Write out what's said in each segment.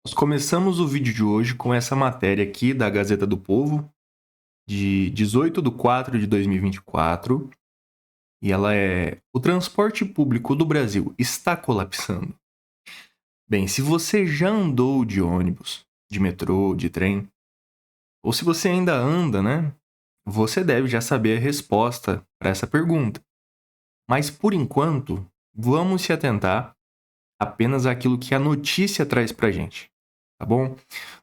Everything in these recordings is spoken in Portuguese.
Nós começamos o vídeo de hoje com essa matéria aqui da Gazeta do Povo, de 18/4/2024, e ela é: o transporte público do Brasil está colapsando. Bem, se você já andou de ônibus, de metrô, de trem, ou se você ainda anda, né? Você deve já saber a resposta para essa pergunta. Mas por enquanto, vamos se atentar apenas àquilo que a notícia traz pra gente, tá bom?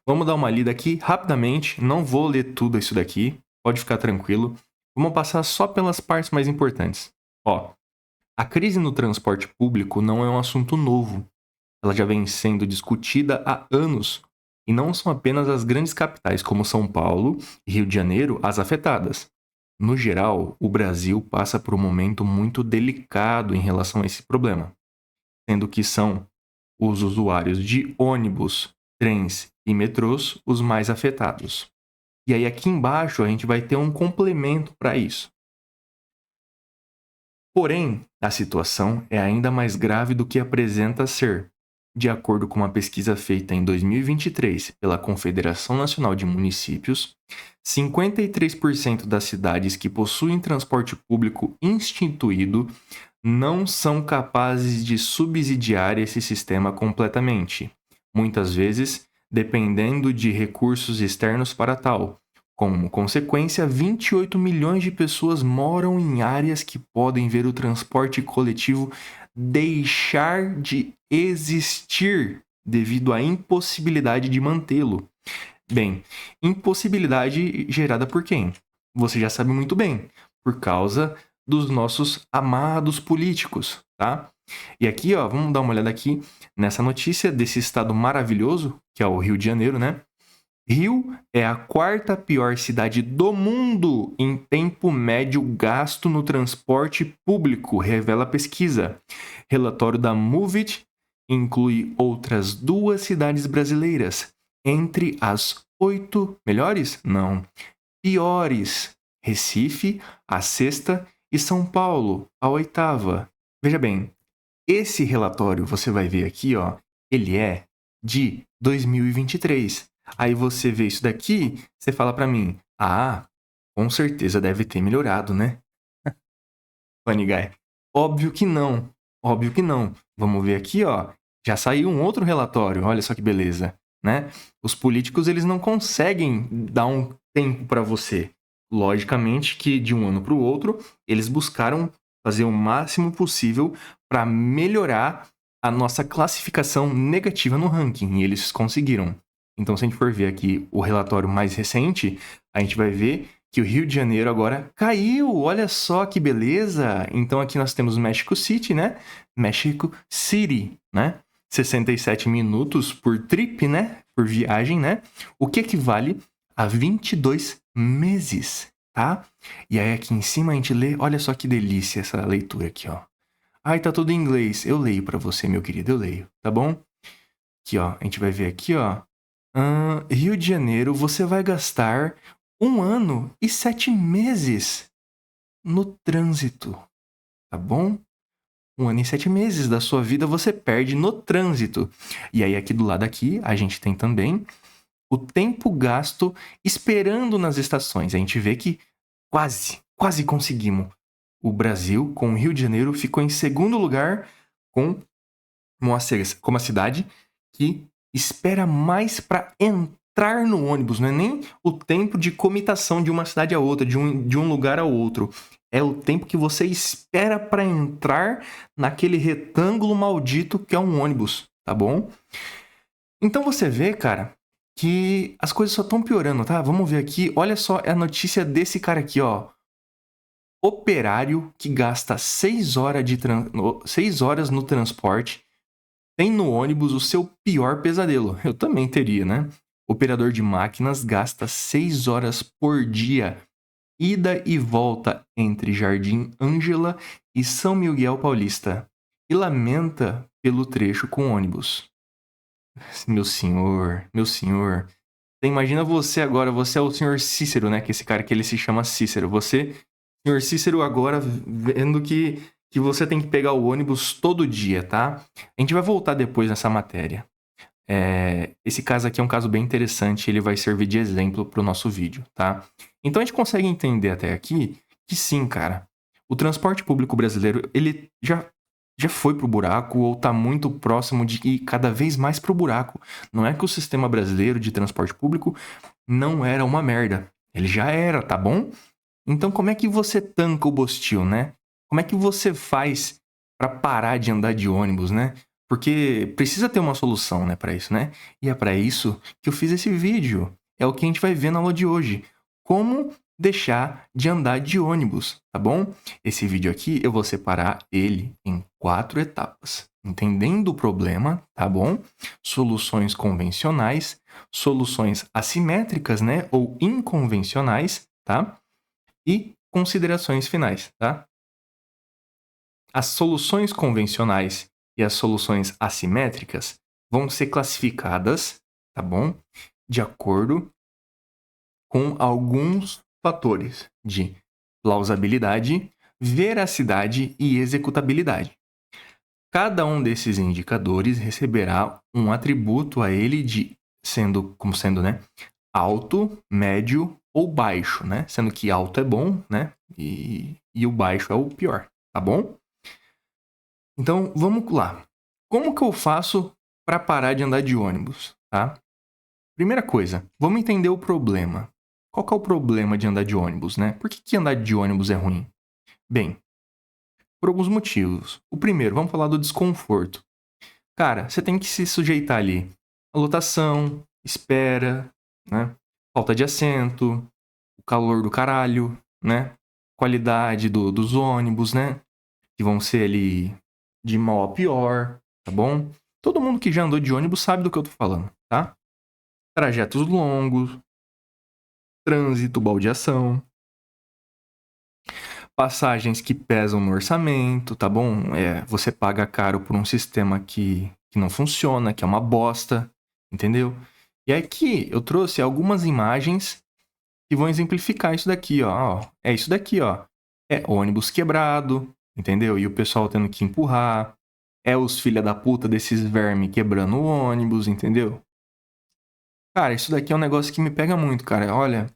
Vamos dar uma lida aqui rapidamente, não vou ler tudo isso daqui, pode ficar tranquilo. Vamos passar só pelas partes mais importantes. Ó, a crise no transporte público não é um assunto novo. Ela já vem sendo discutida há anos e não são apenas as grandes capitais como São Paulo e Rio de Janeiro as afetadas. No geral, o Brasil passa por um momento muito delicado em relação a esse problema, sendo que são os usuários de ônibus, trens e metrôs os mais afetados. E aí aqui embaixo a gente vai ter um complemento para isso. Porém, a situação é ainda mais grave do que apresenta ser. De acordo com uma pesquisa feita em 2023 pela Confederação Nacional de Municípios, 53% das cidades que possuem transporte público instituído não são capazes de subsidiar esse sistema completamente, muitas vezes dependendo de recursos externos para tal. Como consequência, 28 milhões de pessoas moram em áreas que podem ver o transporte coletivo deixar de existir devido à impossibilidade de mantê-lo. Bem, impossibilidade gerada por quem? Você já sabe muito bem, por causa dos nossos amados políticos, tá? E aqui, ó, vamos dar uma olhada aqui nessa notícia desse estado maravilhoso, que é o Rio de Janeiro, né? Rio é a quarta pior cidade do mundo em tempo médio gasto no transporte público, revela a pesquisa. Relatório da Movit inclui outras duas cidades brasileiras entre as 8 melhores? Não, piores. Recife, a sexta, e São Paulo, a oitava. Veja bem, esse relatório, você vai ver aqui, ó, ele é de 2023. Aí você vê isso daqui, você fala pra mim: "Ah, com certeza deve ter melhorado, né?" Funny guy. Óbvio que não. Óbvio que não. Vamos ver aqui, ó. Já saiu um outro relatório. Olha só que beleza, né? Os políticos eles não conseguem dar um tempo para você. Logicamente que de um ano para o outro, eles buscaram fazer o máximo possível para melhorar a nossa classificação negativa no ranking, e eles conseguiram. Então, se a gente for ver aqui o relatório mais recente, a gente vai ver que o Rio de Janeiro agora caiu. Olha só que beleza! Então aqui nós temos México City, né? México City, né? 67 minutos por trip, né? Por viagem, né? O que equivale a 22 meses, tá? E aí aqui em cima a gente lê, olha só que delícia essa leitura aqui, ó. Ai, tá tudo em inglês. Eu leio pra você, meu querido, eu leio, tá bom? Aqui, ó, a gente vai ver aqui, ó. Rio de Janeiro, você vai gastar 1 ano e 7 meses no trânsito, tá bom? 1 ano e 7 meses da sua vida você perde no trânsito. E aí aqui do lado aqui, a gente tem também o tempo gasto esperando nas estações. A gente vê que quase conseguimos. O Brasil, com o Rio de Janeiro, ficou em segundo lugar com como a cidade que espera mais para entrar no ônibus. Não é nem o tempo de comitação de uma cidade a outra, de um lugar ao outro. É o tempo que você espera para entrar naquele retângulo maldito que é um ônibus, tá bom? Então você vê, cara, que as coisas só estão piorando, tá? Vamos ver aqui. Olha só a notícia desse cara aqui, ó. Operário que gasta 6 horas no transporte tem no ônibus o seu pior pesadelo. Eu também teria, né? Operador de máquinas gasta 6 horas por dia, ida e volta entre Jardim Ângela e São Miguel Paulista, e lamenta pelo trecho com ônibus. Meu senhor, meu senhor. Você imagina você agora, você é o senhor Cícero, né? Que esse cara que ele se chama Cícero. Você, senhor Cícero, agora vendo que você tem que pegar o ônibus todo dia, tá? A gente vai voltar depois nessa matéria. Esse caso aqui é um caso bem interessante, ele vai servir de exemplo para o nosso vídeo, tá? Então a gente consegue entender até aqui que sim, cara, o transporte público brasileiro, ele já foi pro buraco ou tá muito próximo de ir cada vez mais pro buraco. Não é que o sistema brasileiro de transporte público não era uma merda. Ele já era, tá bom? Então como é que você tanca o Bostil, né? Como é que você faz para parar de andar de ônibus, né? Porque precisa ter uma solução, né, para isso, né? E é para isso que eu fiz esse vídeo. É o que a gente vai ver na aula de hoje. Como deixar de andar de ônibus, tá bom? Esse vídeo aqui eu vou separar ele em 4 etapas. Entendendo o problema, tá bom? Soluções convencionais, soluções assimétricas, né, ou inconvencionais, tá? E considerações finais, tá? As soluções convencionais e as soluções assimétricas vão ser classificadas, tá bom? De acordo com alguns fatores de plausibilidade, veracidade e executabilidade. Cada um desses indicadores receberá um atributo a ele de sendo, né, alto, médio ou baixo, né? Sendo que alto é bom, né? E o baixo é o pior, tá bom? Então, vamos lá. Como que eu faço para parar de andar de ônibus, tá? Primeira coisa, vamos entender o problema. Qual que é o problema de andar de ônibus, né? Por que andar de ônibus é ruim? Bem, por alguns motivos. O primeiro, vamos falar do desconforto. Cara, você tem que se sujeitar ali a lotação, espera, né? Falta de assento, o calor do caralho, né? Qualidade dos ônibus, né? Que vão ser ali de mal a pior, tá bom? Todo mundo que já andou de ônibus sabe do que eu tô falando, tá? Trajetos longos, trânsito, baldeação, passagens que pesam no orçamento, tá bom? Você paga caro por um sistema que não funciona, que é uma bosta, entendeu? E aqui eu trouxe algumas imagens que vão exemplificar isso daqui, ó. É isso daqui, ó. É ônibus quebrado, entendeu? E o pessoal tendo que empurrar. É os filha da puta desses vermes quebrando o ônibus, entendeu? Cara, isso daqui é um negócio que me pega muito, cara. Olha,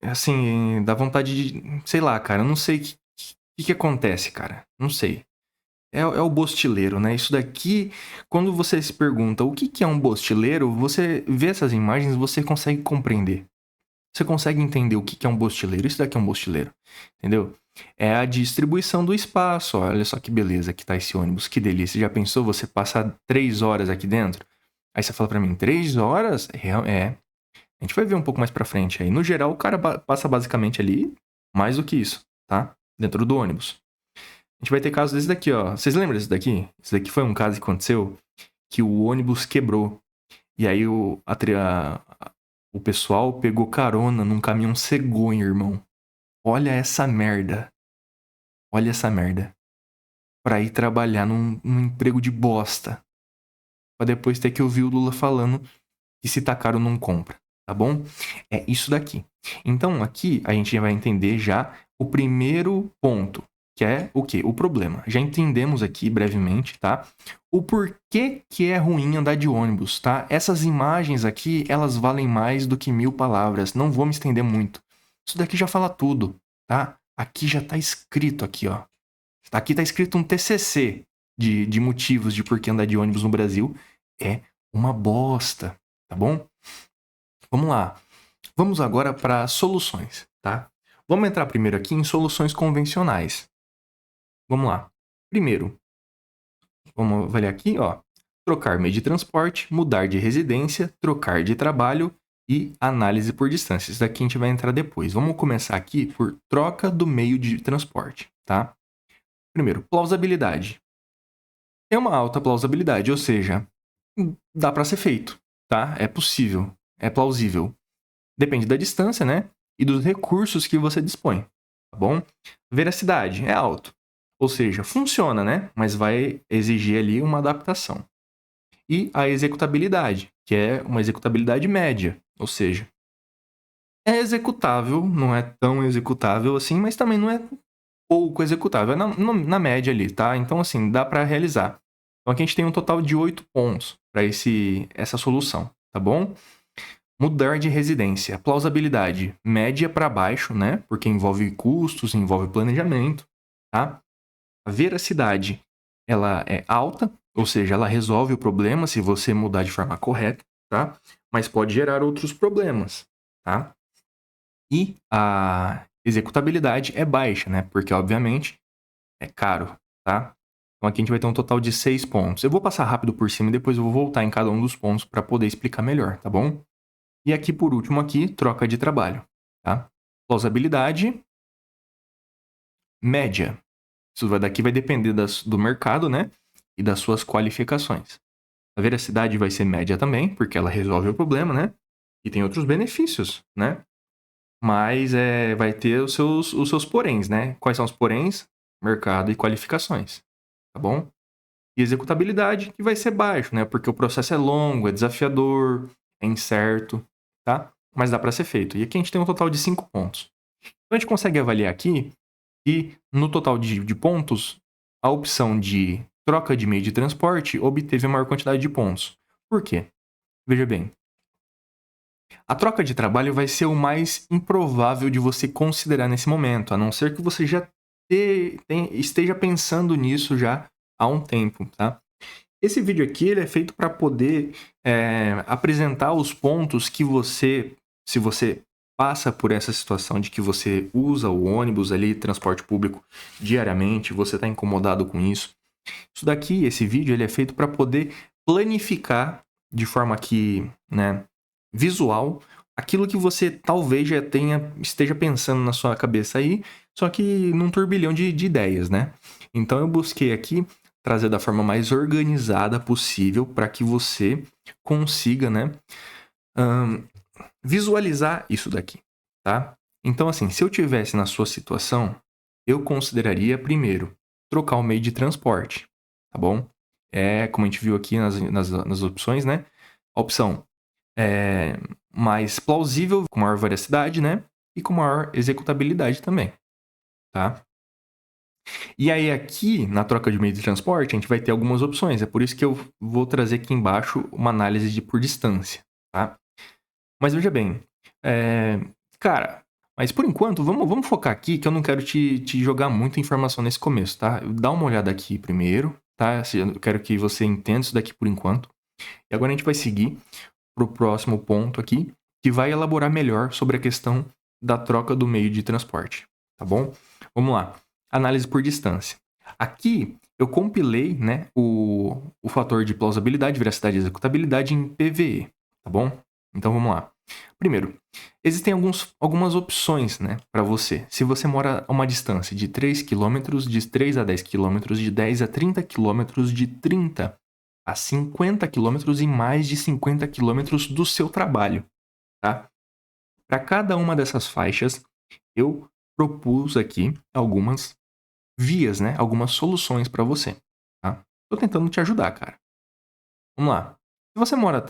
assim, dá vontade de... Sei lá, cara, eu não sei o que acontece, cara. Não sei. É o bostileiro, né? Isso daqui, quando você se pergunta o que é um bostileiro, você vê essas imagens, você consegue compreender. Você consegue entender o que é um bostileiro. Isso daqui é um bostileiro, entendeu? É a distribuição do espaço. Olha só que beleza que tá esse ônibus, que delícia. Já pensou você passar 3 horas aqui dentro? Aí você fala pra mim, 3 horas? É. A gente vai ver um pouco mais pra frente aí. No geral, o cara passa basicamente ali mais do que isso, tá? Dentro do ônibus. A gente vai ter casos desse daqui, ó. Vocês lembram desse daqui? Esse daqui foi um caso que aconteceu que o ônibus quebrou. E aí o pessoal pegou carona num caminhão cegonha, irmão. Olha essa merda. Olha essa merda. Pra ir trabalhar num emprego de bosta. Pra depois ter que ouvir o Lula falando que se tá caro não compra. Tá bom? É isso daqui. Então aqui a gente vai entender já o primeiro ponto. Que é o quê? O problema. Já entendemos aqui brevemente, tá? O porquê que é ruim andar de ônibus, tá? Essas imagens aqui, elas valem mais do que 1000 palavras. Não vou me estender muito. Isso daqui já fala tudo, tá? Aqui já tá escrito aqui, ó. Aqui tá escrito um TCC de motivos de por que andar de ônibus no Brasil é uma bosta, tá bom? Vamos lá. Vamos agora para soluções, tá? Vamos entrar primeiro aqui em soluções convencionais. Vamos lá. Primeiro, vamos avaliar aqui, ó. Trocar meio de transporte, mudar de residência, trocar de trabalho e análise por distância. Isso daqui a gente vai entrar depois. Vamos começar aqui por troca do meio de transporte, tá? Primeiro, plausibilidade. Tem uma alta plausibilidade, ou seja, dá para ser feito, tá? É possível, é plausível. Depende da distância, né? E dos recursos que você dispõe, tá bom? Veracidade é alto. Ou seja, funciona, né? Mas vai exigir ali uma adaptação. E a executabilidade, que é uma executabilidade média. Ou seja, é executável, não é tão executável assim, mas também não é pouco executável. É na média ali, tá? Então, assim, dá para realizar. Então aqui a gente tem um total de 8 pontos para essa solução, tá bom? Mudar de residência. Plausibilidade média para baixo, né? Porque envolve custos, envolve planejamento, tá? A veracidade, ela é alta, ou seja, ela resolve o problema se você mudar de forma correta, tá? Mas pode gerar outros problemas, tá? E a executabilidade é baixa, né? Porque, obviamente, é caro, tá? Então aqui a gente vai ter um total de 6 pontos. Eu vou passar rápido por cima e depois eu vou voltar em cada um dos pontos para poder explicar melhor, tá bom? E aqui, por último, aqui, troca de trabalho, tá? Plausibilidade média. Isso daqui vai depender do mercado, né? E das suas qualificações. A veracidade vai ser média também, porque ela resolve o problema, né? E tem outros benefícios, né? Mas vai ter os seus poréns, né? Quais são os poréns? Mercado e qualificações, tá bom? E executabilidade, que vai ser baixo, né? Porque o processo é longo, é desafiador, é incerto, tá? Mas dá para ser feito. E aqui a gente tem um total de 5 pontos. Então a gente consegue avaliar aqui que no total de pontos, a opção de troca de meio de transporte obteve a maior quantidade de pontos. Por quê? Veja bem, a troca de trabalho vai ser o mais improvável de você considerar nesse momento, a não ser que você já esteja pensando nisso já há um tempo, tá? Esse vídeo aqui ele é feito para poder apresentar os pontos que você, se você passa por essa situação de que você usa o ônibus ali, transporte público diariamente, você está incomodado com isso. Isso daqui, esse vídeo, ele é feito para poder planificar de forma que, né, visual, aquilo que você talvez já esteja pensando na sua cabeça aí, só que num turbilhão de ideias, né? Então eu busquei aqui trazer da forma mais organizada possível para que você consiga, né, visualizar isso daqui, tá? Então, assim, se eu tivesse na sua situação, eu consideraria primeiro trocar o meio de transporte, tá bom? Como a gente viu aqui nas opções, né? A opção é mais plausível, com maior veracidade, né? E com maior executabilidade também, tá? E aí aqui, na troca de meio de transporte, a gente vai ter algumas opções. É por isso que eu vou trazer aqui embaixo uma análise por distância, tá? Mas veja bem, cara, mas por enquanto, vamos focar aqui que eu não quero te jogar muita informação nesse começo, tá? Dá uma olhada aqui primeiro, tá? Assim, eu quero que você entenda isso daqui por enquanto. E agora a gente vai seguir para o próximo ponto aqui, que vai elaborar melhor sobre a questão da troca do meio de transporte, tá bom? Vamos lá. Análise por distância. Aqui eu compilei, né, o fator de plausibilidade, veracidade e executabilidade em PVE, tá bom? Então vamos lá. Primeiro, existem algumas opções, né, para você. Se você mora a uma distância de 3 km, de 3 a 10 km, de 10 a 30 km, de 30 a 50 km e mais de 50 km do seu trabalho, tá? Para cada uma dessas faixas, eu propus aqui algumas vias, né? Algumas soluções para você, tá? Tô tentando te ajudar, cara. Vamos lá. Se você mora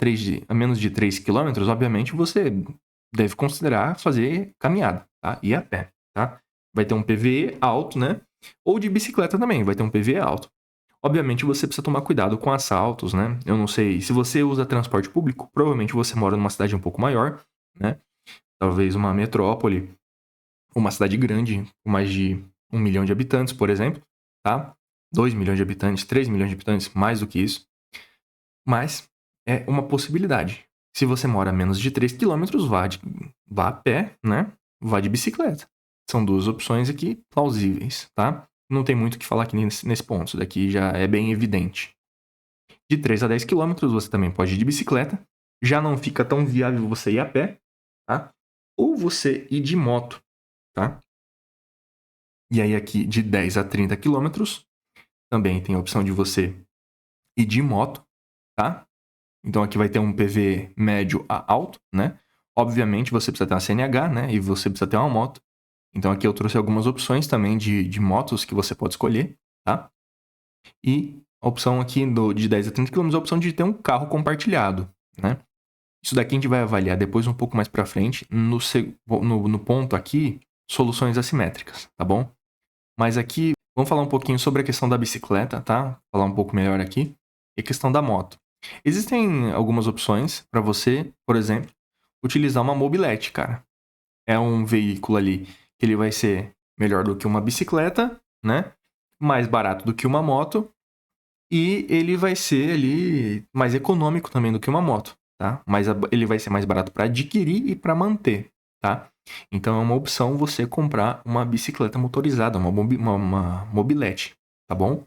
a menos de 3 km, obviamente você deve considerar fazer caminhada, tá? Ir a pé, tá? Vai ter um PVE alto, né? Ou de bicicleta também, vai ter um PVE alto. Obviamente você precisa tomar cuidado com assaltos, né? Eu não sei, se você usa transporte público, provavelmente você mora numa cidade um pouco maior, né? Talvez uma metrópole, uma cidade grande, com mais de 1 milhão de habitantes, por exemplo, tá? 2 milhões de habitantes, 3 milhões de habitantes, mais do que isso. Mas é uma possibilidade. Se você mora a menos de 3 quilômetros, vá a pé, né? Vá de bicicleta. São duas opções aqui plausíveis, tá? Não tem muito o que falar aqui nesse ponto. Isso daqui já é bem evidente. De 3 a 10 quilômetros, você também pode ir de bicicleta. Já não fica tão viável você ir a pé, tá? Ou você ir de moto, tá? E aí aqui de 10 a 30 quilômetros, também tem a opção de você ir de moto, tá? Então aqui vai ter um PV médio a alto, né? Obviamente você precisa ter uma CNH, né? E você precisa ter uma moto. Então aqui eu trouxe algumas opções também de motos que você pode escolher, tá? E a opção aqui de 10 a 30 km é a opção de ter um carro compartilhado, né? Isso daqui a gente vai avaliar depois um pouco mais para frente no ponto aqui, soluções assimétricas, tá bom? Mas aqui, vamos falar um pouquinho sobre a questão da bicicleta, tá? Falar um pouco melhor aqui. e a questão da moto. Existem algumas opções para você, por exemplo, utilizar uma mobilete, cara. É um veículo ali que ele vai ser melhor do que uma bicicleta, né? Mais barato do que uma moto e ele vai ser ali mais econômico também do que uma moto, tá? Mas ele vai ser mais barato para adquirir e para manter, tá? Então é uma opção você comprar uma bicicleta motorizada, uma mobilete, tá bom?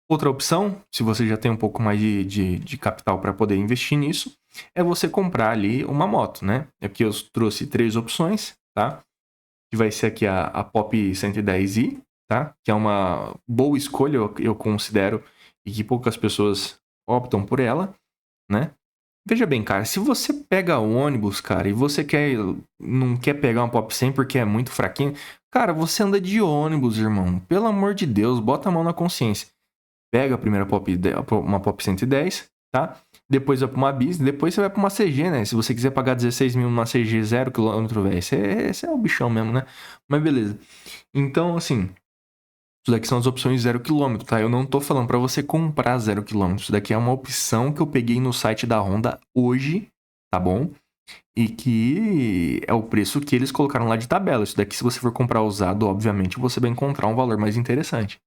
Outra opção, se você já tem um pouco mais de capital para poder investir nisso, é você comprar ali uma moto, né? Aqui eu trouxe 3 opções, tá? Que vai ser aqui a Pop 110i, tá? Que é uma boa escolha, eu considero, e que poucas pessoas optam por ela, né? Veja bem, cara, se você pega o ônibus, cara, e você não quer pegar uma Pop 100 porque é muito fraquinho, cara, você anda de ônibus, irmão. Pelo amor de Deus, bota a mão na consciência. Pega a primeira uma Pop 110, tá? Depois vai pra uma Bis, depois você vai pra uma CG, né? Se você quiser pagar 16 mil numa CG 0 km, velho, esse é o bichão mesmo, né? Mas beleza. Então, assim, isso daqui são as opções 0 km, tá? Eu não tô falando pra você comprar 0 km. Isso daqui é uma opção que eu peguei no site da Honda hoje, tá bom? E que é o preço que eles colocaram lá de tabela. Isso daqui, se você for comprar usado, obviamente, você vai encontrar um valor mais interessante.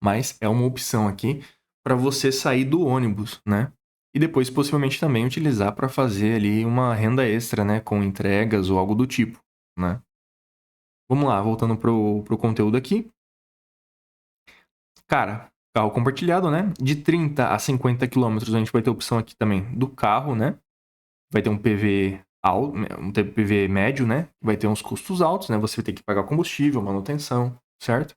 Mas é uma opção aqui para você sair do ônibus, né? E depois, possivelmente, também utilizar para fazer ali uma renda extra, né? Com entregas ou algo do tipo, né? Vamos lá, voltando pro conteúdo aqui. Cara, carro compartilhado, né? De 30 a 50 quilômetros, a gente vai ter opção aqui também do carro, né? Vai ter um PV alto, um PV médio, né? Vai ter uns custos altos, né? Você vai ter que pagar combustível, manutenção, certo?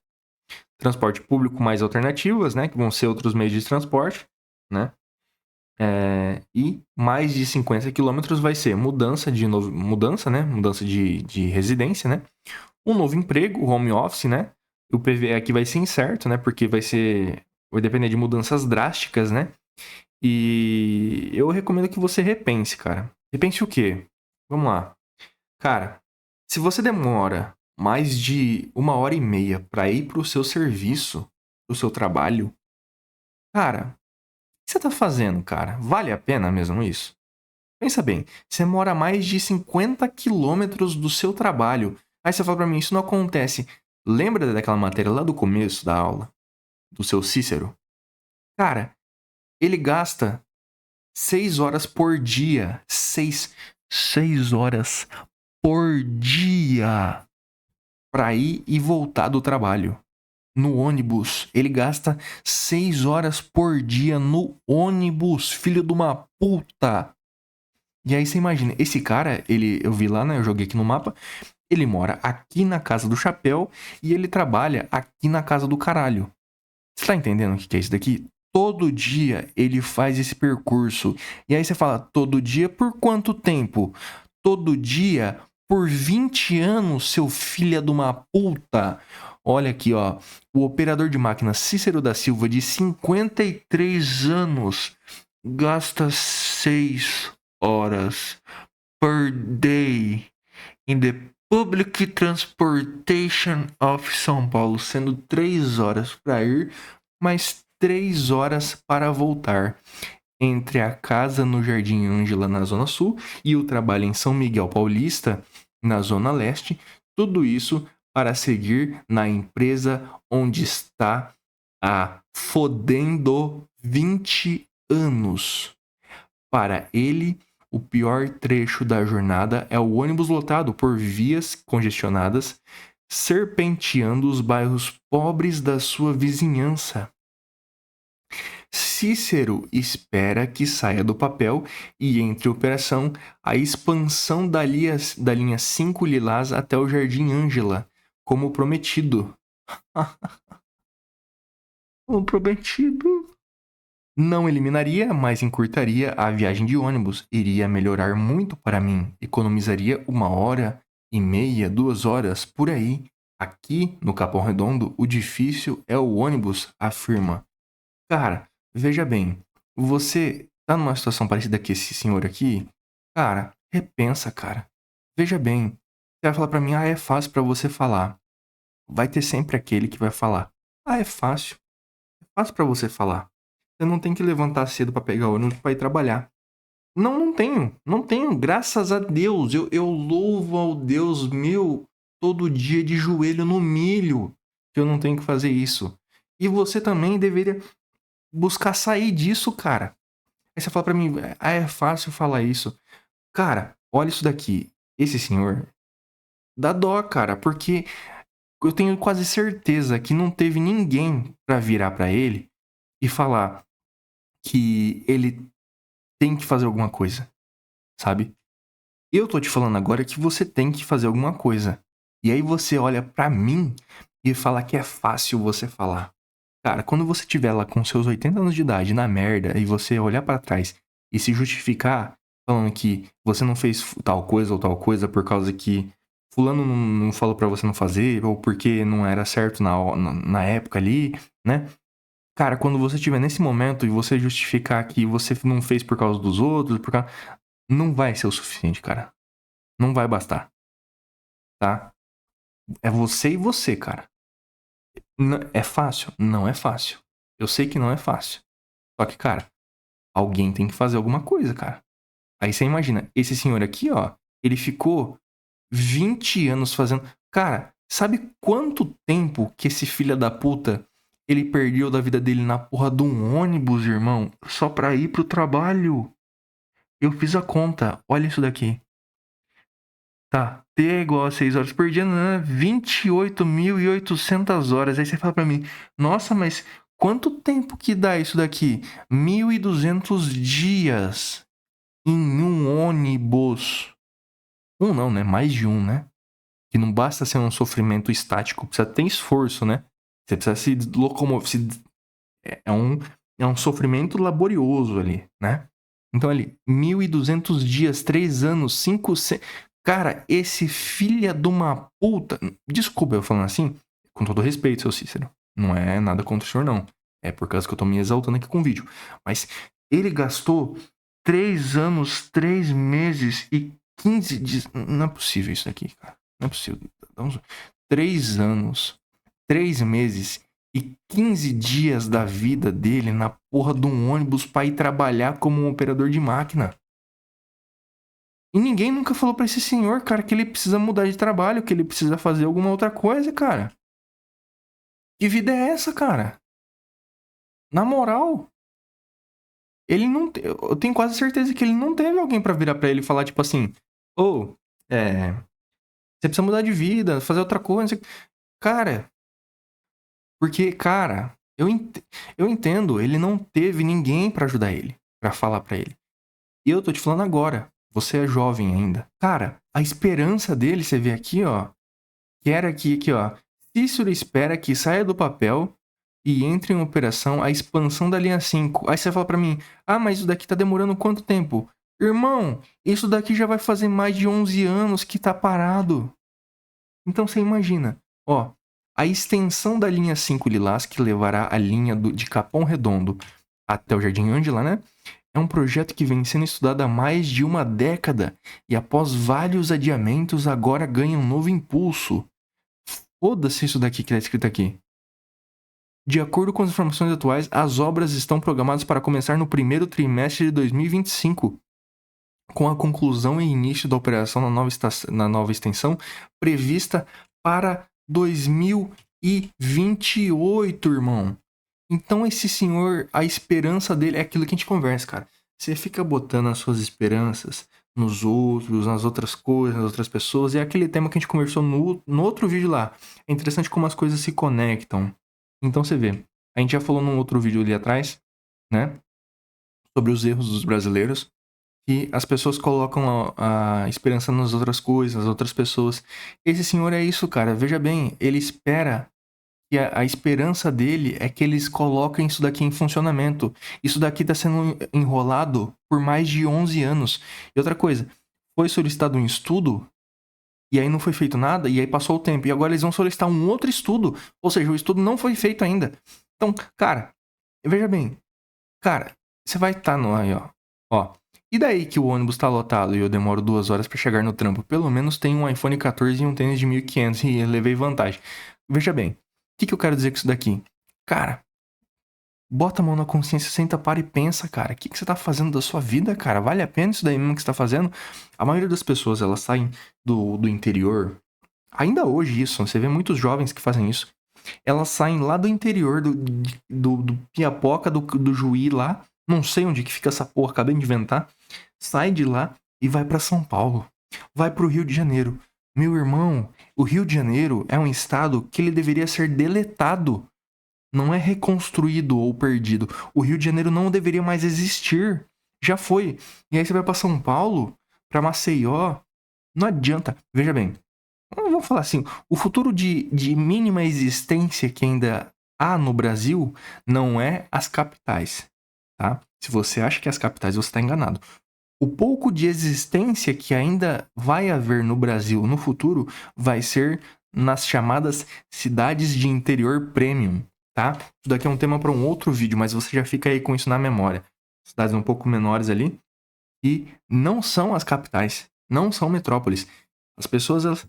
Transporte público mais alternativas, né? Que vão ser outros meios de transporte, né? E mais de 50 quilômetros vai ser mudança, né? Mudança de residência, né? Um novo emprego, home office, né? O PV aqui vai ser incerto, né? Porque vai depender de mudanças drásticas, né? E eu recomendo que você repense, cara. Repense o quê? Vamos lá. Cara, se você demora mais de 1h30 para ir pro seu serviço, pro seu trabalho, cara, o que você tá fazendo, cara? Vale a pena mesmo isso? Pensa bem, você mora mais de 50 quilômetros do seu trabalho. Aí você fala pra mim, isso não acontece. Lembra daquela matéria lá do começo da aula? Do seu Cícero? Cara, ele gasta 6 horas por dia. 6 horas por dia para ir e voltar do trabalho. No ônibus. Ele gasta 6 horas por dia no ônibus. Filho de uma puta. E aí você imagina, esse cara, eu vi lá, né? Eu joguei aqui no mapa. Ele mora aqui na casa do chapéu e ele trabalha aqui na casa do caralho. Você tá entendendo o que é isso daqui? Todo dia ele faz esse percurso. E aí você fala, todo dia por quanto tempo? Todo dia por 20 anos, seu filho de uma puta. Olha aqui, ó. O operador de máquina Cícero da Silva, de 53 anos, gasta 6 horas per day in the Public Transportation of São Paulo, sendo 3 horas para ir, mais 3 horas para voltar. Entre a casa no Jardim Ângela, na Zona Sul, e o trabalho em São Miguel Paulista, na Zona Leste, tudo isso para seguir na empresa onde está há fodendo 20 anos. Para ele, o pior trecho da jornada é o ônibus lotado por vias congestionadas, serpenteando os bairros pobres da sua vizinhança. Cícero espera que saia do papel e entre em operação a expansão da linha 5 Lilás até o Jardim Ângela, como prometido. Como prometido. Não eliminaria, mas encurtaria a viagem de ônibus. Iria melhorar muito para mim. Economizaria 1h30, 2 horas, por aí. Aqui, no Capão Redondo, o difícil é o ônibus, afirma. Cara, veja bem. Você tá numa situação parecida com esse senhor aqui? Cara, repensa, cara. Veja bem. Você vai falar pra mim, é fácil pra você falar. Vai ter sempre aquele que vai falar. É fácil. É fácil pra você falar. você não tem que levantar cedo pra pegar ônibus pra ir trabalhar. Não, não tenho, graças a Deus. Eu louvo ao Deus meu todo dia de joelho no milho que eu não tenho que fazer isso. E você também deveria buscar sair disso, cara. Aí você fala pra mim, é fácil falar isso. Cara, olha isso daqui. Esse senhor dá dó, cara, porque eu tenho quase certeza que não teve ninguém pra virar pra ele e falar que ele tem que fazer alguma coisa, sabe? Eu tô te falando agora que você tem que fazer alguma coisa. E aí você olha pra mim e fala que é fácil você falar. Cara, quando você estiver lá com seus 80 anos de idade na merda e você olhar pra trás e se justificar falando que você não fez tal coisa ou tal coisa por causa que fulano não falou pra você não fazer ou porque não era certo na época ali, né? Cara, quando você estiver nesse momento e você justificar que você não fez por causa dos outros, não vai ser o suficiente, cara. Não vai bastar, tá? É você e você, cara. É fácil? Não é fácil. Eu sei que não é fácil. Só que, cara, alguém tem que fazer alguma coisa, cara. Aí você imagina, esse senhor aqui, ó, ele ficou 20 anos fazendo. Cara, sabe quanto tempo que esse filho da puta ele perdeu da vida dele na porra de um ônibus, irmão? Só pra ir pro trabalho. Eu fiz a conta. Olha isso daqui. Tá, T é igual a 6 horas por dia, né? 28.800 horas. Aí você fala pra mim, nossa, mas quanto tempo que dá isso daqui? 1.200 dias em um ônibus. Um não, né? Mais de um, né? Que não basta ser um sofrimento estático, precisa ter esforço, né? Você precisa se locomover. É um sofrimento laborioso ali, né? Então ali, 1.200 dias, 3 anos, 5, 6... Cara, esse filha de uma puta... Desculpa eu falando assim, com todo respeito, seu Cícero. Não é nada contra o senhor, não. É por causa que eu tô me exaltando aqui com o vídeo. Mas ele gastou 3 anos, 3 meses e 15 dias... Não é possível isso daqui, cara. Não é possível. 3 anos, 3 meses e 15 dias da vida dele na porra de um ônibus pra ir trabalhar como um operador de máquina. E ninguém nunca falou pra esse senhor, cara, que ele precisa mudar de trabalho, que ele precisa fazer alguma outra coisa, cara. Que vida é essa, cara? Na moral, ele não... Eu tenho quase certeza que ele não teve alguém pra virar pra ele e falar, tipo assim... Ô, você precisa mudar de vida, fazer outra coisa. Cara, porque, cara, eu entendo, ele não teve ninguém pra ajudar ele, pra falar pra ele. E eu tô te falando agora, você é jovem ainda. Cara, a esperança dele, você vê aqui, ó, que era aqui, ó. Cícero espera que saia do papel e entre em operação a expansão da linha 5. Aí você fala pra mim, ah, mas isso daqui tá demorando quanto tempo? Irmão, isso daqui já vai fazer mais de 11 anos que tá parado. Então você imagina, ó, a extensão da linha 5 Lilás, que levará a linha de Capão Redondo até o Jardim Ângela, né? É um projeto que vem sendo estudado há mais de uma década e após vários adiamentos agora ganha um novo impulso. Foda-se isso daqui que tá escrito aqui. De acordo com as informações atuais, as obras estão programadas para começar no primeiro trimestre de 2025, com a conclusão e início da operação na nova extensão prevista para 2028, irmão. Então esse senhor, a esperança dele é aquilo que a gente conversa, cara. Você fica botando as suas esperanças nos outros, nas outras coisas, nas outras pessoas. E é aquele tema que a gente conversou no outro vídeo lá. É interessante como as coisas se conectam. Então você vê, a gente já falou num outro vídeo ali atrás, né? Sobre os erros dos brasileiros. E as pessoas colocam a esperança nas outras coisas, nas outras pessoas. Esse senhor é isso, cara. Veja bem, ele espera que a esperança dele é que eles coloquem isso daqui em funcionamento. Isso daqui está sendo enrolado por mais de 11 anos. E outra coisa, foi solicitado um estudo e aí não foi feito nada e aí passou o tempo. E agora eles vão solicitar um outro estudo. Ou seja, o estudo não foi feito ainda. Então, cara, veja bem. Cara, você vai estar no aí, ó. Ó. E daí que o ônibus tá lotado e eu demoro 2 horas para chegar no trampo? Pelo menos tem um iPhone 14 e um tênis de 1.500 e levei vantagem. Veja bem, o que eu quero dizer com isso daqui? Cara, bota a mão na consciência, senta, para e pensa, cara. O que você tá fazendo da sua vida, cara? Vale a pena isso daí mesmo que você tá fazendo? A maioria das pessoas, elas saem do interior. Ainda hoje isso, você vê muitos jovens que fazem isso. Elas saem lá do interior, do Piapoca, do Juí lá. Não sei onde que fica essa porra, acabei de inventar. Sai de lá e vai pra São Paulo. Vai pro Rio de Janeiro. Meu irmão, o Rio de Janeiro é um estado que ele deveria ser deletado. Não é reconstruído ou perdido. O Rio de Janeiro não deveria mais existir. Já foi. E aí você vai pra São Paulo, pra Maceió. Não adianta. Veja bem, vamos falar assim, o futuro de mínima existência que ainda há no Brasil não é as capitais, tá? Se você acha que é as capitais, você está enganado. O pouco de existência que ainda vai haver no Brasil no futuro vai ser nas chamadas cidades de interior premium, tá? Isso daqui é um tema para um outro vídeo, mas você já fica aí com isso na memória. Cidades um pouco menores ali e não são as capitais, não são metrópoles. As pessoas,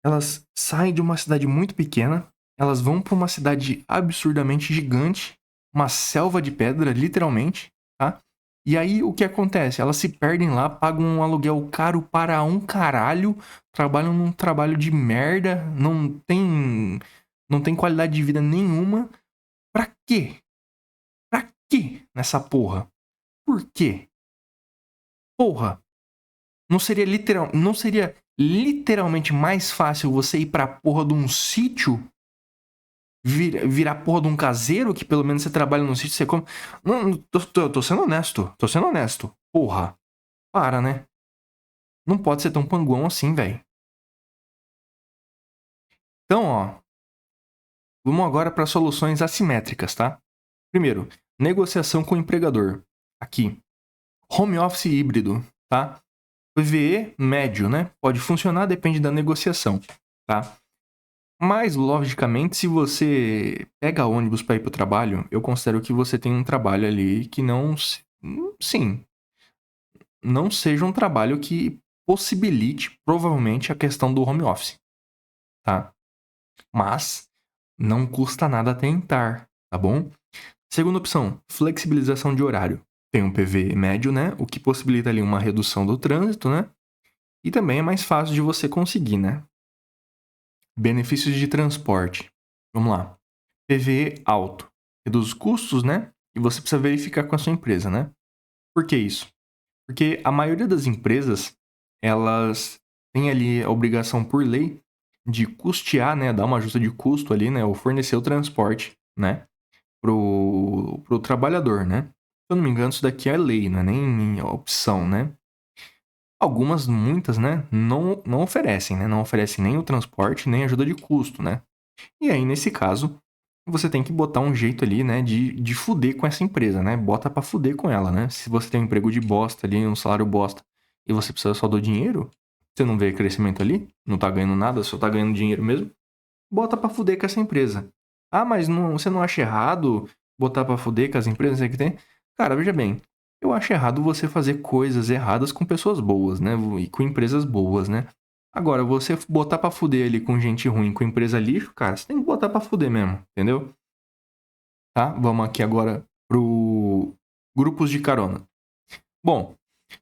elas saem de uma cidade muito pequena, elas vão para uma cidade absurdamente gigante, uma selva de pedra, literalmente, tá? E aí o que acontece? Elas se perdem lá, pagam um aluguel caro para um caralho, trabalham num trabalho de merda, não tem qualidade de vida nenhuma. Pra quê? Pra quê nessa porra? Por quê? Porra, não seria literalmente mais fácil você ir pra porra de um sítio, virar porra de um caseiro, que pelo menos você trabalha num sítio, você come. Não, tô sendo honesto. Tô sendo honesto. Porra. Para, né? Não pode ser tão panguão assim, velho. Então, ó. Vamos agora para soluções assimétricas, tá? Primeiro, negociação com o empregador. Aqui. Home office híbrido, tá? PVE médio, né? Pode funcionar, depende da negociação, tá? Mas, logicamente, se você pega ônibus para ir para o trabalho, eu considero que você tem um trabalho ali que não. Sim, não seja um trabalho que possibilite, provavelmente, a questão do home office, tá? Mas não custa nada tentar, tá bom? Segunda opção, flexibilização de horário. Tem um PV médio, né? O que possibilita ali uma redução do trânsito, né? E também é mais fácil de você conseguir, né? Benefícios de transporte. Vamos lá. PVE alto. Reduz os custos, né? E você precisa verificar com a sua empresa, né? Por que isso? Porque a maioria das empresas, elas têm ali a obrigação por lei de custear, né? Dar uma ajuda de custo ali, né? Ou fornecer o transporte, né? Pro trabalhador, né? Se eu não me engano, isso daqui é lei, não é nem opção, né? Algumas, muitas, né? Não oferecem, né? Não oferecem nem o transporte, nem ajuda de custo, né? E aí, nesse caso, você tem que botar um jeito ali, né, de fuder com essa empresa, né? Bota pra fuder com ela, né? Se você tem um emprego de bosta ali, um salário bosta, e você precisa só do dinheiro, você não vê crescimento ali, não tá ganhando nada, só tá ganhando dinheiro mesmo, bota pra fuder com essa empresa. Ah, mas você não acha errado botar pra fuder com as empresas que tem? Cara, veja bem, eu acho errado você fazer coisas erradas com pessoas boas, né? E com empresas boas, né? Agora, você botar pra fuder ali com gente ruim, com empresa lixo, cara, você tem que botar pra fuder mesmo, entendeu? Tá? Vamos aqui agora pro grupos de carona. Bom,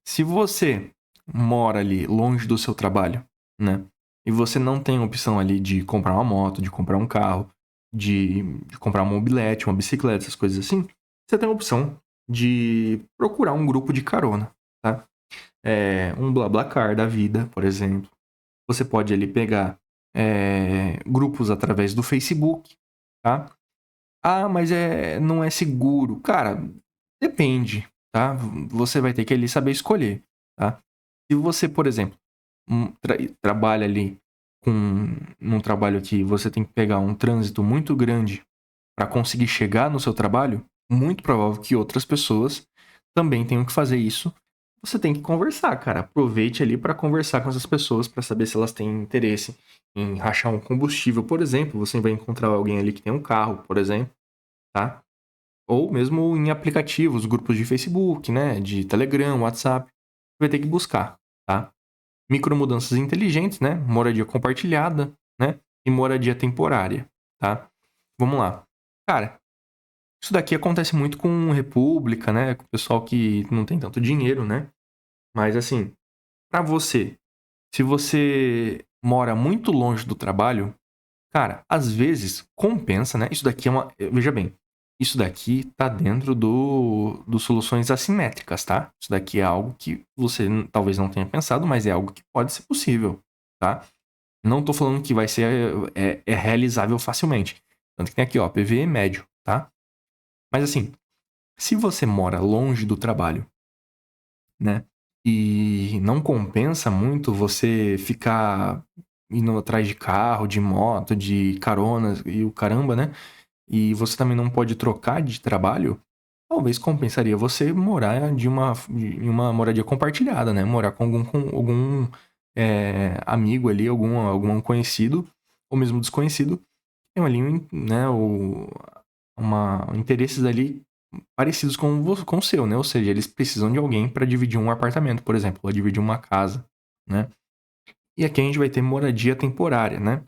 se você mora ali longe do seu trabalho, né? E você não tem a opção ali de comprar uma moto, de comprar um carro, de comprar uma mobilete, uma bicicleta, essas coisas assim, você tem a opção de procurar um grupo de carona, tá? Um BlaBlaCar da vida, por exemplo. Você pode ali pegar grupos através do Facebook, tá? Ah, mas não é seguro. Cara, depende, tá? Você vai ter que ali saber escolher, tá? Se você, por exemplo, trabalha ali num trabalho que você tem que pegar um trânsito muito grande para conseguir chegar no seu trabalho, muito provável que outras pessoas também tenham que fazer isso. Você tem que conversar, cara. Aproveite ali para conversar com essas pessoas para saber se elas têm interesse em rachar um combustível, por exemplo. Você vai encontrar alguém ali que tem um carro, por exemplo, tá? Ou mesmo em aplicativos, grupos de Facebook, né? De Telegram, WhatsApp. Vai ter que buscar, tá? Micromudanças inteligentes, né? Moradia compartilhada, né? E moradia temporária, tá? Vamos lá. Cara, Isso daqui acontece muito com república, né? Com o pessoal que não tem tanto dinheiro, né? Mas assim, pra você, se você mora muito longe do trabalho, cara, às vezes compensa, né? Isso daqui é uma. Veja bem, isso daqui tá dentro do soluções assimétricas, tá? Isso daqui é algo que você talvez não tenha pensado, mas é algo que pode ser possível, tá? Não tô falando que vai ser é realizável facilmente. Tanto que tem aqui, ó, PVE médio, tá? Mas assim, se você mora longe do trabalho, né? E não compensa muito você ficar indo atrás de carro, de moto, de caronas e o caramba, né? E você também não pode trocar de trabalho, talvez compensaria você morar em uma moradia compartilhada, né? Morar com algum amigo ali, algum conhecido, ou mesmo desconhecido, tem ali, né, interesses ali parecidos com o seu, né? Ou seja, eles precisam de alguém para dividir um apartamento, por exemplo, ou dividir uma casa, né? E aqui a gente vai ter moradia temporária, né?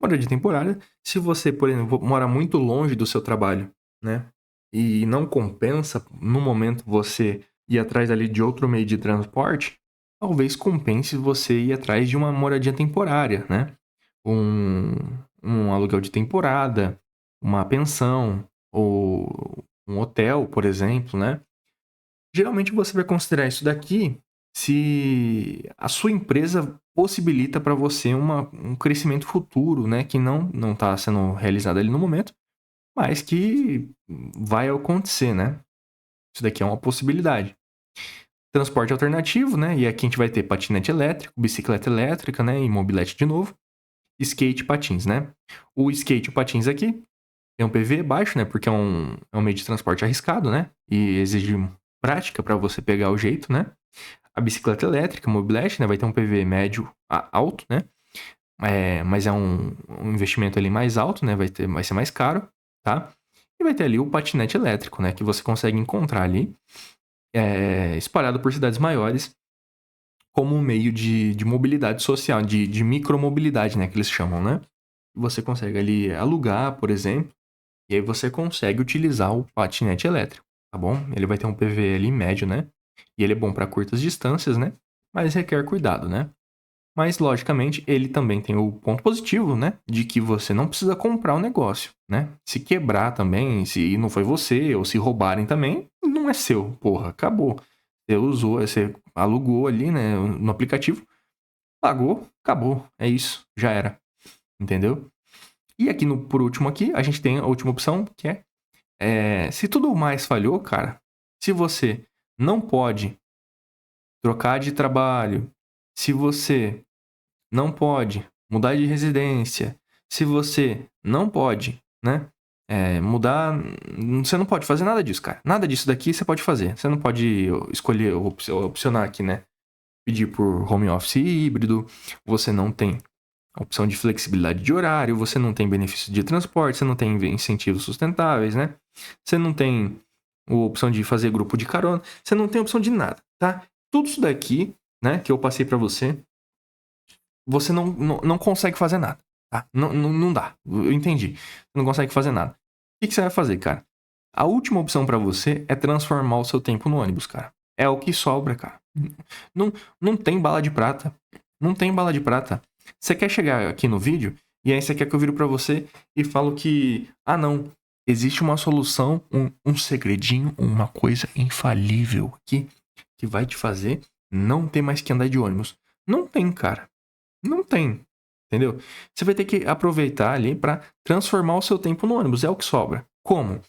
Moradia temporária, se você, por exemplo, mora muito longe do seu trabalho, né? E não compensa, no momento, você ir atrás ali de outro meio de transporte, talvez compense você ir atrás de uma moradia temporária, né? Um, um aluguel de temporada, uma pensão, ou um hotel, por exemplo, né? Geralmente você vai considerar isso daqui se a sua empresa possibilita para você um crescimento futuro, né? Que não está sendo realizado ali no momento, mas que vai acontecer, né? Isso daqui é uma possibilidade. Transporte alternativo, né? E aqui a gente vai ter patinete elétrico, bicicleta elétrica, né? E mobilete de novo. Skate e patins, né? O skate e o patins aqui tem um PV baixo, né? Porque é um meio de transporte arriscado, né? E exige prática para você pegar o jeito, né? A bicicleta elétrica, mobilete, né? Vai ter um PV médio alto, né? Mas é um investimento ali mais alto, né? Vai ser mais caro, tá? E vai ter ali o patinete elétrico, né? Que você consegue encontrar ali, espalhado por cidades maiores, como um meio de mobilidade social, de micromobilidade, né? Que eles chamam, né? Você consegue ali alugar, por exemplo, e aí você consegue utilizar o patinete elétrico, tá bom? Ele vai ter um PV ali médio, né? E ele é bom para curtas distâncias, né? Mas requer cuidado, né? Mas, logicamente, ele também tem o ponto positivo, né? De que você não precisa comprar o negócio, né? Se quebrar também, se não foi você, ou se roubarem também, não é seu, porra, acabou. Você usou, você alugou ali, né? No aplicativo, pagou, acabou. É isso, já era. Entendeu? E aqui, por último aqui, a gente tem a última opção, que se tudo mais falhou, cara, se você não pode trocar de trabalho, se você não pode mudar de residência, se você não pode, né, mudar, você não pode fazer nada disso, cara. Nada disso daqui você pode fazer. Você não pode escolher, opcionar aqui, né, pedir por home office híbrido, você não tem a opção de flexibilidade de horário, você não tem benefício de transporte, você não tem incentivos sustentáveis, né? Você não tem a opção de fazer grupo de carona, você não tem opção de nada, tá? Tudo isso daqui, né, que eu passei para você, você não consegue fazer nada, tá? Não dá, eu entendi. Você não consegue fazer nada. O que você vai fazer, cara? A última opção para você é transformar o seu tempo no ônibus, cara. É o que sobra, cara. Não, não tem bala de prata. Não tem bala de prata. Você quer chegar aqui no vídeo e aí você quer que eu viro pra você e falo que, ah não, existe uma solução, um segredinho, uma coisa infalível aqui que vai te fazer não ter mais que andar de ônibus. Não tem, cara. Não tem. Entendeu? Você vai ter que aproveitar ali para transformar o seu tempo no ônibus. É o que sobra. Como?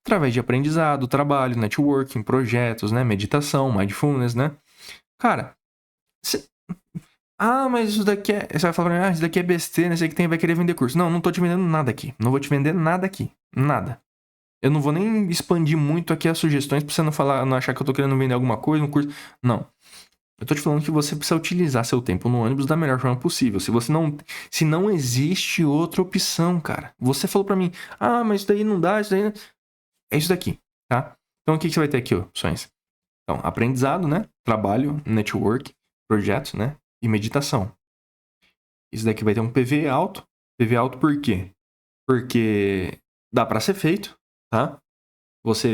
Através de aprendizado, trabalho, networking, projetos, né? Meditação, mindfulness, né? Cara, cê... mas isso daqui é. Você vai falar pra mim, isso daqui é besteira, isso aqui tem, vai querer vender curso. Não, não tô te vendendo nada aqui. Não vou te vender nada aqui. Nada. Eu não vou nem expandir muito aqui as sugestões pra você não falar, não achar que eu tô querendo vender alguma coisa, um curso. Não. Eu tô te falando que você precisa utilizar seu tempo no ônibus da melhor forma possível. Se não existe outra opção, cara. Você falou pra mim, mas isso daí não dá, isso daí não... É isso daqui, tá? Então o que você vai ter aqui, opções? Então, aprendizado, né? Trabalho, network, projetos, né? E meditação. Isso daqui vai ter um PV alto. PV alto por quê? Porque dá pra ser feito, tá?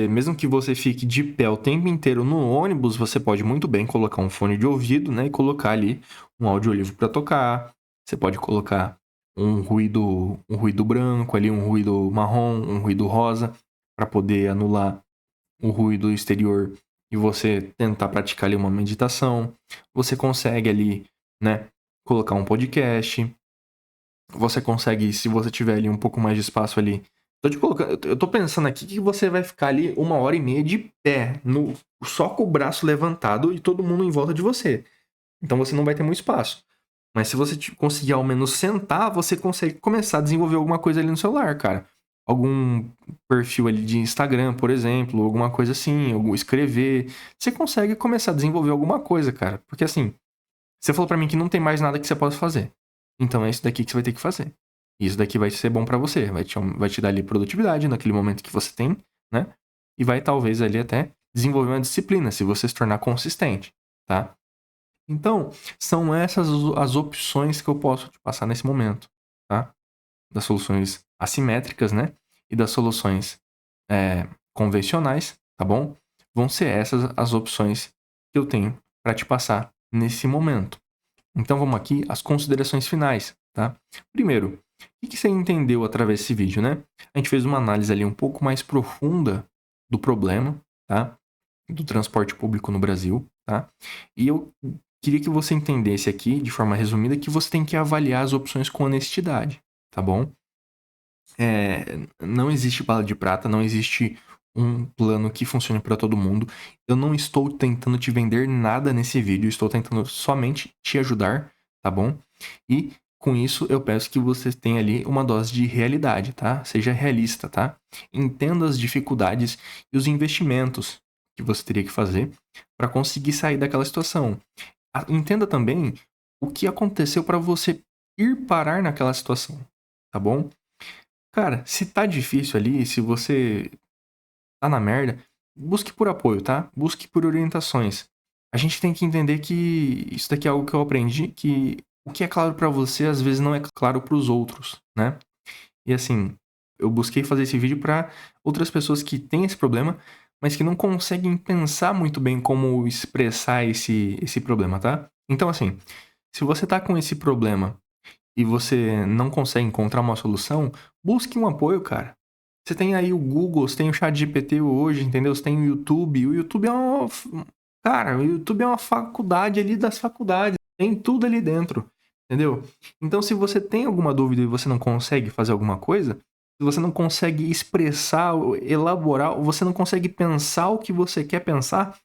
Mesmo que você fique de pé o tempo inteiro no ônibus, você pode muito bem colocar um fone de ouvido, né? E colocar ali um audiolivro para tocar. Você pode colocar um ruído branco ali, um ruído marrom, um ruído rosa, para poder anular o ruído exterior e você tentar praticar ali uma meditação. Você consegue ali, né, colocar um podcast. Você consegue, se você tiver ali um pouco mais de espaço ali. Eu tô pensando aqui que você vai ficar ali 1h30 de pé, só com o braço levantado e todo mundo em volta de você. Então você não vai ter muito espaço. Mas se você conseguir ao menos sentar, você consegue começar a desenvolver alguma coisa ali no celular, cara. Algum perfil ali de Instagram, por exemplo, alguma coisa assim, algum escrever. Você consegue começar a desenvolver alguma coisa, cara. Porque assim, você falou pra mim que não tem mais nada que você possa fazer. Então é isso daqui que você vai ter que fazer. E isso daqui vai ser bom pra você. Vai te dar ali produtividade naquele momento que você tem, né? E vai talvez ali até desenvolver uma disciplina, se você se tornar consistente, tá? Então, são essas as opções que eu posso te passar nesse momento, tá? Das soluções assimétricas, né? E das soluções convencionais, tá bom? Vão ser essas as opções que eu tenho para te passar nesse momento. Então, vamos aqui às considerações finais, tá? Primeiro, o que você entendeu através desse vídeo, né? A gente fez uma análise ali um pouco mais profunda do problema, tá? Do transporte público no Brasil, tá? E eu queria que você entendesse aqui, de forma resumida, que você tem que avaliar as opções com honestidade, tá bom? Não existe bala de prata, não existe um plano que funcione para todo mundo. Eu não estou tentando te vender nada nesse vídeo, estou tentando somente te ajudar, tá bom? E com isso eu peço que você tenha ali uma dose de realidade, tá? Seja realista, tá? Entenda as dificuldades e os investimentos que você teria que fazer para conseguir sair daquela situação. Entenda também o que aconteceu para você ir parar naquela situação, tá bom? Cara, se tá difícil ali, se você tá na merda, busque por apoio, tá? Busque por orientações. A gente tem que entender que isso daqui é algo que eu aprendi, que o que é claro pra você às vezes não é claro pros outros, né? E assim, eu busquei fazer esse vídeo pra outras pessoas que têm esse problema, mas que não conseguem pensar muito bem como expressar esse problema, tá? Então assim, se você tá com esse problema e você não consegue encontrar uma solução, busque um apoio, cara. Você tem aí o Google, você tem o ChatGPT hoje, entendeu? Você tem o YouTube. O YouTube é uma. Cara, o YouTube é uma faculdade ali das faculdades. Tem tudo ali dentro, entendeu? Então, se você tem alguma dúvida e você não consegue fazer alguma coisa, se você não consegue expressar, elaborar, ou você não consegue pensar o que você quer pensar,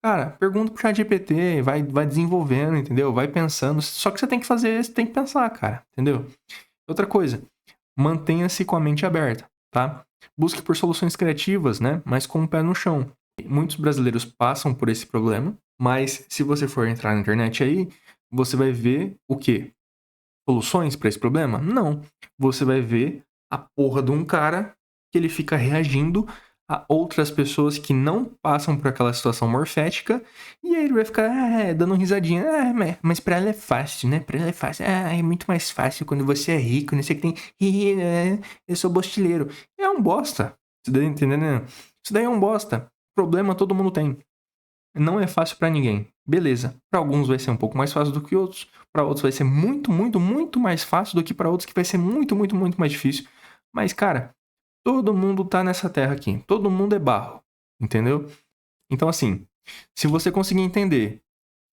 cara, pergunta pro ChatGPT, vai desenvolvendo, entendeu? Vai pensando. Só que você tem que fazer, você tem que pensar, cara, entendeu? Outra coisa, mantenha-se com a mente aberta, tá? Busque por soluções criativas, né? Mas com o pé no chão. Muitos brasileiros passam por esse problema, mas se você for entrar na internet aí, você vai ver o quê? Soluções para esse problema? Não. Você vai ver a porra de um cara que ele fica reagindo a outras pessoas que não passam por aquela situação morfética, e aí ele vai ficar dando risadinha. Mas pra ela é fácil, né? Pra ela é fácil. É muito mais fácil quando você é rico, não sei o que tem. Eu sou bostileiro. É um bosta. Você tá entendendo? Isso daí é um bosta. Problema todo mundo tem. Não é fácil pra ninguém. Beleza. Pra alguns vai ser um pouco mais fácil do que outros. Pra outros vai ser muito, muito, muito mais fácil do que pra outros que vai ser muito, muito, muito mais difícil. Mas, cara, todo mundo tá nessa terra aqui. Todo mundo é barro. Entendeu? Então, assim, se você conseguir entender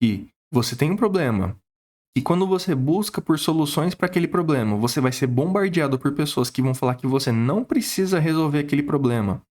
que você tem um problema e quando você busca por soluções para aquele problema, você vai ser bombardeado por pessoas que vão falar que você não precisa resolver aquele problema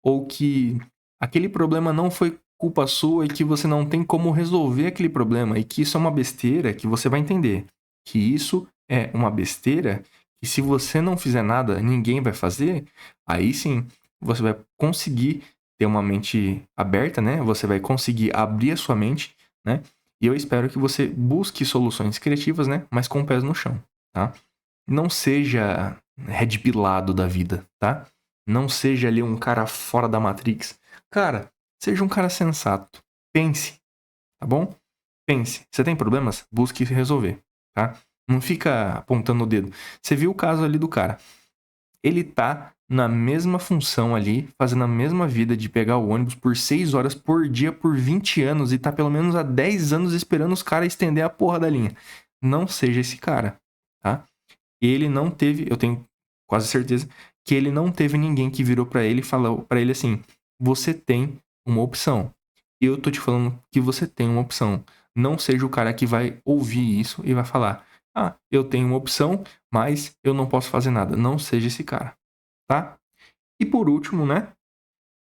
ou que aquele problema não foi culpa sua e que você não tem como resolver aquele problema e que isso é uma besteira, que você vai entender que isso é uma besteira e se você não fizer nada, ninguém vai fazer, aí sim você vai conseguir ter uma mente aberta, né? Você vai conseguir abrir a sua mente, né? E eu espero que você busque soluções criativas, né? Mas com pés no chão, tá? Não seja red pilado da vida, tá? Não seja ali um cara fora da Matrix. Cara, seja um cara sensato. Pense, tá bom? Pense. Você tem problemas? Busque resolver, tá? Não fica apontando o dedo. Você viu o caso ali do cara. Ele tá na mesma função ali, fazendo a mesma vida de pegar o ônibus por 6 horas por dia por 20 anos e tá pelo menos há 10 anos esperando os caras estender a porra da linha. Não seja esse cara, tá? Ele não teve, eu tenho quase certeza, que ele não teve ninguém que virou pra ele e falou pra ele assim: você tem uma opção. Eu tô te falando que você tem uma opção. Não seja o cara que vai ouvir isso e vai falar: ah, eu tenho uma opção, mas eu não posso fazer nada. Não seja esse cara, tá? E por último, né?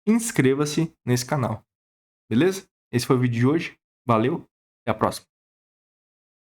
Inscreva-se nesse canal, beleza? Esse foi o vídeo de hoje. Valeu, até a próxima.